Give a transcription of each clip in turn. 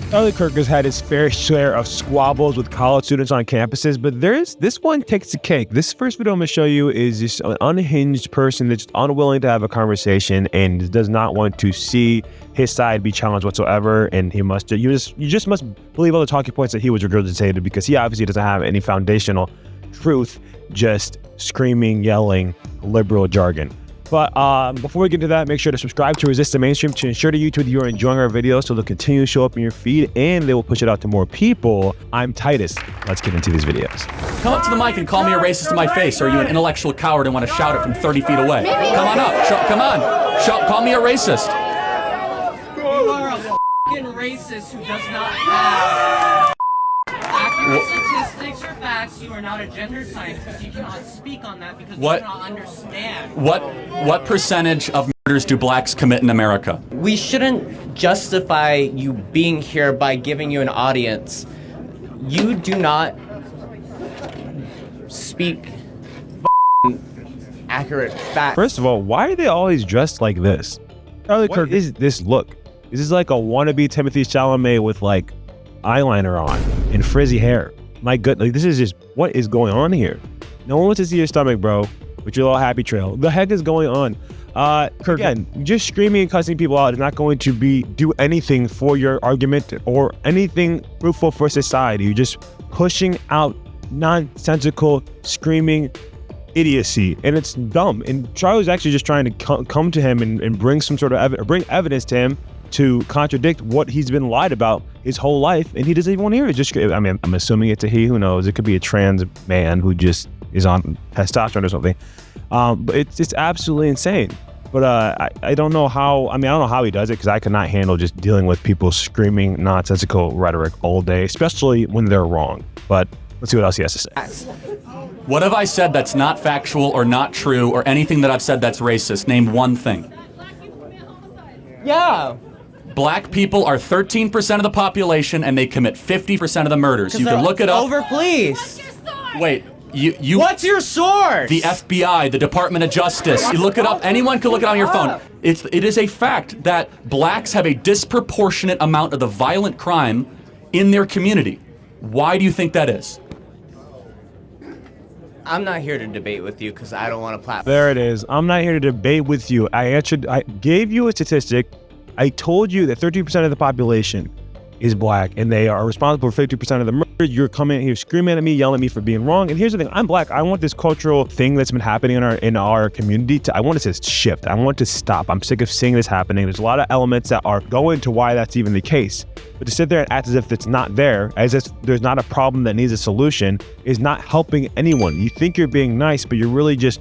Charlie Kirk has had his fair share of squabbles with college students on campuses, but this one takes the cake. This first video I'm going to show you is just an unhinged person that's unwilling to have a conversation and does not want to see his side be challenged whatsoever. And you just must believe all the talking points that he was regurgitated, because he obviously doesn't have any foundational truth, just screaming, yelling, liberal jargon. But before we get into that, make sure to subscribe to Resist the Mainstream to ensure to YouTube that you're enjoying our videos, so they'll continue to show up in your feed and they will push it out to more people. I'm Titus. Let's get into these videos. Come up to the mic and call me a racist to my face, or are you an intellectual coward and want to shout it from 30 feet away? Come on up. Come on. Call me a racist. You are a f***ing racist who does not have accurate statistics or facts. You are not a gender scientist. You cannot speak on that because you cannot understand. What percentage of murders do blacks commit in America? We shouldn't justify you being here by giving you an audience. You do not speak accurate facts. First of all, why are they always dressed like this? Charlie Kirk, is this look? This is like a wannabe Timothy Chalamet with like eyeliner on and frizzy hair. My good, like this is just, what is going on here? No one wants to see your stomach, bro, with your little happy trail. The heck is going on? Kirk, again, just screaming and cussing people out is not going to do anything for your argument or anything fruitful for society. You're just pushing out nonsensical screaming idiocy, and it's dumb. And Charlie's actually just trying to come to him and bring some sort of bring evidence to him to contradict what he's been lied about his whole life, and he doesn't even want to hear it. Just, I mean, I'm assuming it's a he. Who knows? It could be a trans man who just is on testosterone or something. But it's absolutely insane. But I don't know how. I mean, I don't know how he does it, because I cannot handle just dealing with people screaming nonsensical rhetoric all day, especially when they're wrong. But let's see what else he has to say. What have I said that's not factual or not true, or anything that I've said that's racist? Name one thing. Yeah. Black people are 13% of the population, and they commit 50% of the murders. You can look it up. Over, please. Wait, you. What's your source? The FBI, the Department of Justice. You look it up. Anyone can look it on your phone. It is a fact that blacks have a disproportionate amount of the violent crime in their community. Why do you think that is? I'm not here to debate with you because I don't want to platform. There it is. I'm not here to debate with you. I gave you a statistic. I told you that 13% of the population is black, and they are responsible for 50% of the murder. You're coming here screaming at me, yelling at me for being wrong. And here's the thing: I'm black. I want this cultural thing that's been happening in our community I want it to shift. I want it to stop. I'm sick of seeing this happening. There's a lot of elements that are going to why that's even the case. But to sit there and act as if it's not there, as if there's not a problem that needs a solution, is not helping anyone. You think you're being nice, but you're really just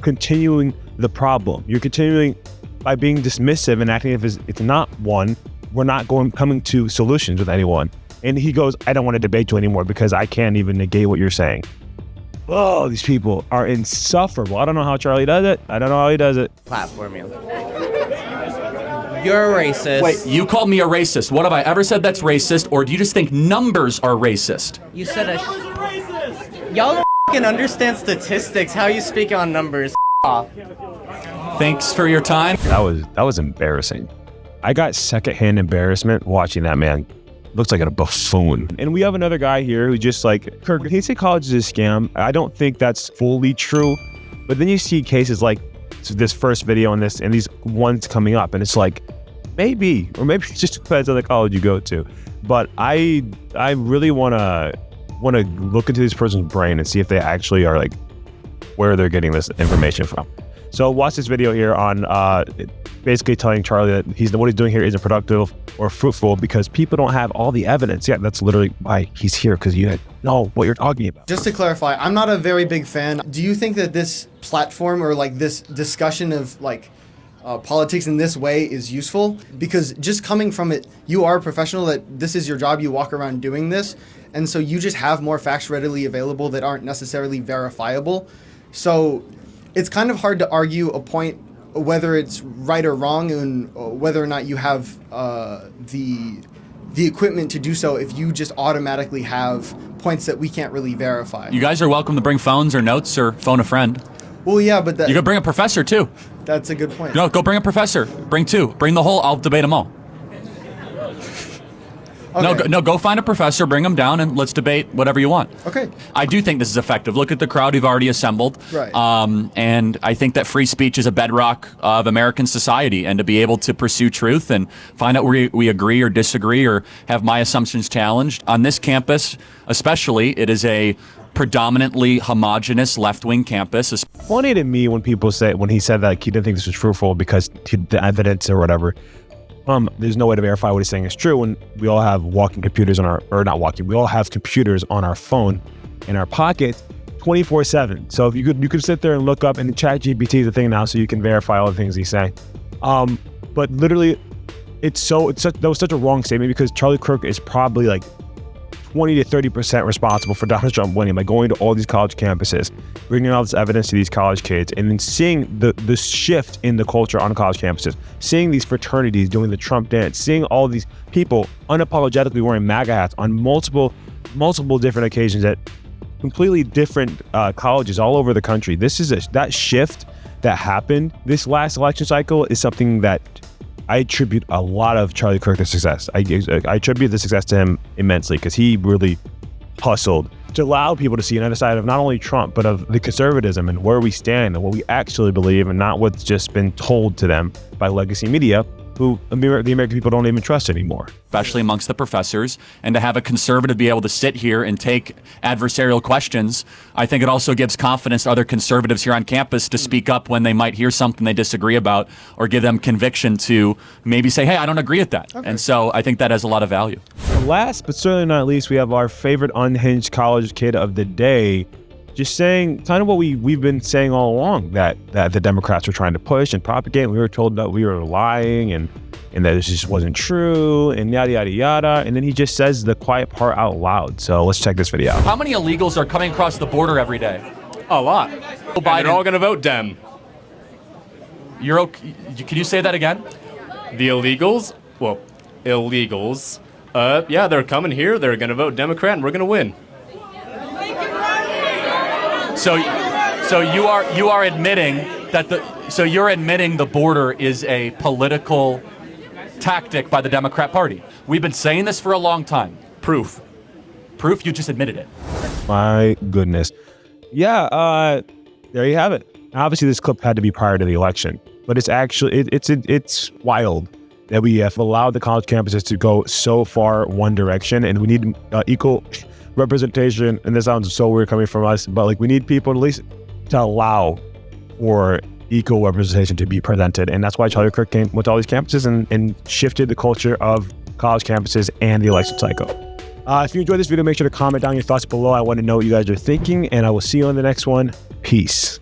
continuing the problem. You're continuing by being dismissive and acting as if it's not one. We're not coming to solutions with anyone. And he goes, I don't want to debate you anymore because I can't even negate what you're saying. Oh, these people are insufferable. I don't know how Charlie does it. I don't know how he does it. Platform you. You're a racist. Wait, you called me a racist. What have I ever said that's racist, or do you just think numbers are racist? You said y'all don't f***ing understand statistics. How you speak on numbers? Off. Thanks for your time. That was embarrassing. I got secondhand embarrassment watching that man. Looks like a buffoon. And we have another guy here who's just like, Kirk, he said college is a scam. I don't think that's fully true. But then you see cases like this first video and these ones coming up, and it's like, maybe, or maybe it just depends on the college you go to. But I really want to look into this person's brain and see if they actually are like, where they're getting this information from. So watch this video here on basically telling Charlie that what he's doing here isn't productive or fruitful because people don't have all the evidence. Yeah, that's literally why he's here, because you know what you're talking about. Just to clarify, I'm not a very big fan. Do you think that this platform or like this discussion of like politics in this way is useful? Because just coming from it, you are a professional, that this is your job, you walk around doing this, and so you just have more facts readily available that aren't necessarily verifiable. So it's kind of hard to argue a point, whether it's right or wrong, and whether or not you have the equipment to do so if you just automatically have points that we can't really verify. You guys are welcome to bring phones or notes or phone a friend. Well, yeah, but you could bring a professor too. That's a good point. No, go bring a professor. Bring two. Bring the whole. I'll debate them all. Okay. No, go find a professor, bring them down, and let's debate whatever you want. Okay. I do think this is effective. Look at the crowd we've already assembled. Right. And I think that free speech is a bedrock of American society, and to be able to pursue truth and find out where we agree or disagree or have my assumptions challenged. On this campus, especially, it is a predominantly homogenous left-wing campus. It's funny to me when people say, when he said that he didn't think this was fruitful because the evidence or whatever, there's no way to verify what he's saying is true when we all have walking computers on our, or not walking, we all have computers on our phone in our pockets 24/7. So if you could sit there and look up, and ChatGPT is a thing now, so you can verify all the things he's saying. But literally, that was such a wrong statement, because Charlie Kirk is probably like 20 to 30% responsible for Donald Trump winning by going to all these college campuses, bringing all this evidence to these college kids, and then seeing the shift in the culture on college campuses, seeing these fraternities doing the Trump dance, seeing all these people unapologetically wearing MAGA hats on multiple different occasions at completely different colleges all over the country. That shift that happened this last election cycle is something that I attribute a lot of Charlie Kirk's success. I attribute the success to him immensely, because he really hustled to allow people to see another side of not only Trump, but of the conservatism and where we stand and what we actually believe, and not what's just been told to them by legacy media, who the American people don't even trust anymore. Especially amongst the professors, and to have a conservative be able to sit here and take adversarial questions, I think it also gives confidence to other conservatives here on campus to speak up when they might hear something they disagree about, or give them conviction to maybe say, hey, I don't agree with that. Okay. And so I think that has a lot of value. Last but certainly not least, we have our favorite unhinged college kid of the day, just saying kind of what we've been saying all along, that the Democrats were trying to push and propagate. We were told that we were lying and that this just wasn't true, and yada, yada, yada. And then he just says the quiet part out loud. So let's check this video out. How many illegals are coming across the border every day? A lot. And they're all going to vote Dem. You're okay. Can you say that again? The illegals? Well, illegals. Yeah, they're coming here. They're going to vote Democrat, and we're going to win. So you are admitting that you're admitting the border is a political tactic by the Democrat Party. We've been saying this for a long time. Proof. You just admitted it. My goodness. Yeah, there you have it. Obviously, this clip had to be prior to the election, but it's actually it's wild that we have allowed the college campuses to go so far one direction, and we need equal representation. And this sounds so weird coming from us, but like, we need people at least to allow for equal representation to be presented. And that's why Charlie Kirk came with all these campuses and shifted the culture of college campuses and the election cycle. If you enjoyed this video, make sure to comment down your thoughts below. I want to know what you guys are thinking, and I will see you on the next one. Peace.